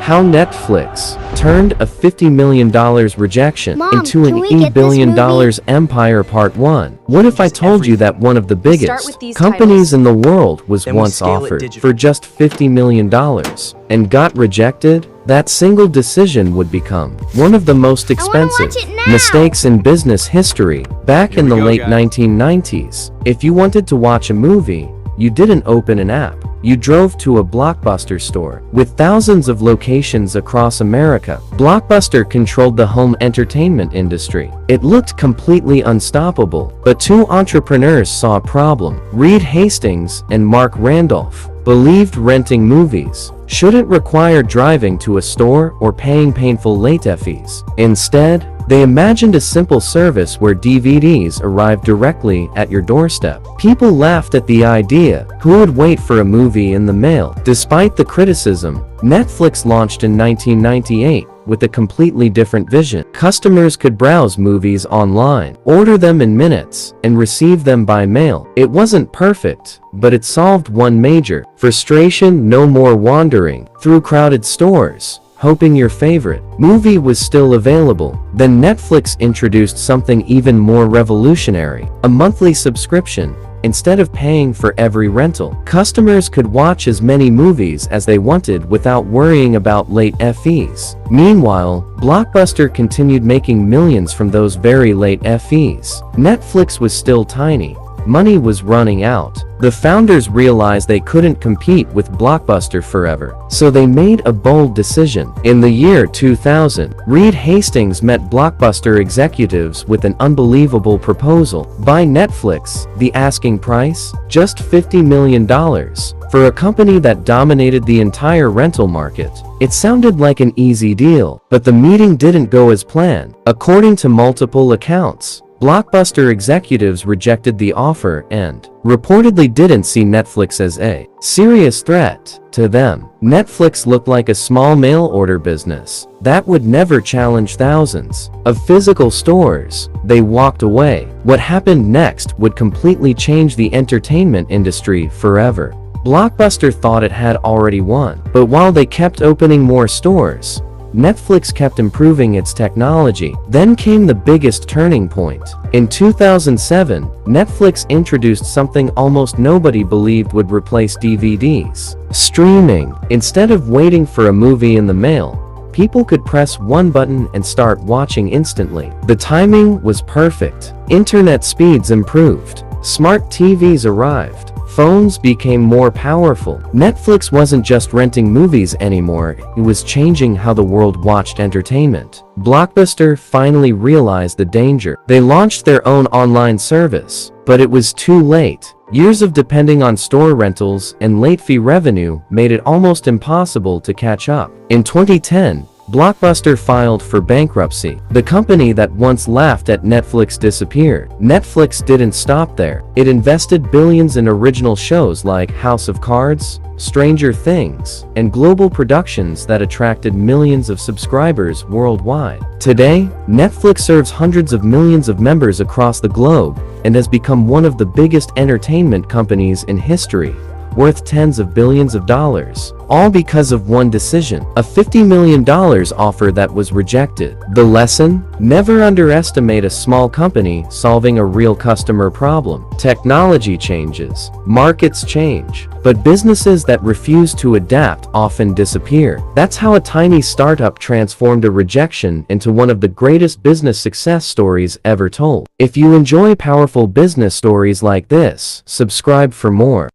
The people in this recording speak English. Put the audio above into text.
How Netflix turned a $50 million rejection Mom, into can an we get $8 billion this movie? empire Part 1. What if I told you that one of the Start biggest with these companies titles. in the world was Then we once scale it offered digital. for just $50 million and got rejected? That single decision would become one of the most expensive watch it now. mistakes in business history. Back in we the go, late guys. 1990s, if you wanted to watch a movie, you didn't open an app. You drove to a Blockbuster store. With thousands of locations across America, Blockbuster controlled the home entertainment industry. It looked completely unstoppable, but two entrepreneurs saw a problem. Reed Hastings and Mark Randolph believed renting movies shouldn't require driving to a store or paying painful late fees. Instead, they imagined a simple service where DVDs arrived directly at your doorstep. People laughed at the idea. Who would wait for a movie in the mail? Despite the criticism, Netflix launched in 1998 with a completely different vision. Customers could browse movies online, order them in minutes, and receive them by mail. It wasn't perfect, but it solved one major frustration: no more wandering through crowded stores hoping your favorite movie was still available. Then Netflix introduced something even more revolutionary: a monthly subscription. Instead of paying for every rental, customers could watch as many movies as they wanted without worrying about late fees. Meanwhile, Blockbuster continued making millions from those very late fees. Netflix was still tiny. Money was running out. The founders realized they couldn't compete with Blockbuster forever, so they made a bold decision. In the year 2000, Reed Hastings met Blockbuster executives with an unbelievable proposal: buy Netflix. The asking price? Just $50 million. For a company that dominated the entire rental market, it sounded like an easy deal, but the meeting didn't go as planned. According to multiple accounts, Blockbuster executives rejected the offer and reportedly didn't see Netflix as a serious threat. To them, Netflix looked like a small mail-order business that would never challenge thousands of physical stores. They walked away. What happened next would completely change the entertainment industry forever. Blockbuster thought it had already won, but while they kept opening more stores, Netflix kept improving its technology. Then came the biggest turning point. In 2007, Netflix introduced something almost nobody believed would replace DVDs: streaming. Instead of waiting for a movie in the mail, people could press one button and start watching instantly. The timing was perfect. Internet speeds improved. Smart TVs arrived. Phones became more powerful. Netflix wasn't just renting movies anymore, it was changing how the world watched entertainment. Blockbuster finally realized the danger. They launched their own online service, but it was too late. Years of depending on store rentals and late fee revenue made it almost impossible to catch up. In 2010, Blockbuster filed for bankruptcy. The company that once laughed at Netflix disappeared. Netflix didn't stop there. It invested billions in original shows like House of Cards, Stranger Things, and global productions that attracted millions of subscribers worldwide. Today, Netflix serves hundreds of millions of members across the globe and has become one of the biggest entertainment companies in history, worth tens of billions of dollars, all because of one decision: a $50 million offer that was rejected. The lesson? Never underestimate a small company solving a real customer problem. Technology changes, markets change, but businesses that refuse to adapt often disappear. That's how a tiny startup transformed a rejection into one of the greatest business success stories ever told. If you enjoy powerful business stories like this, subscribe for more.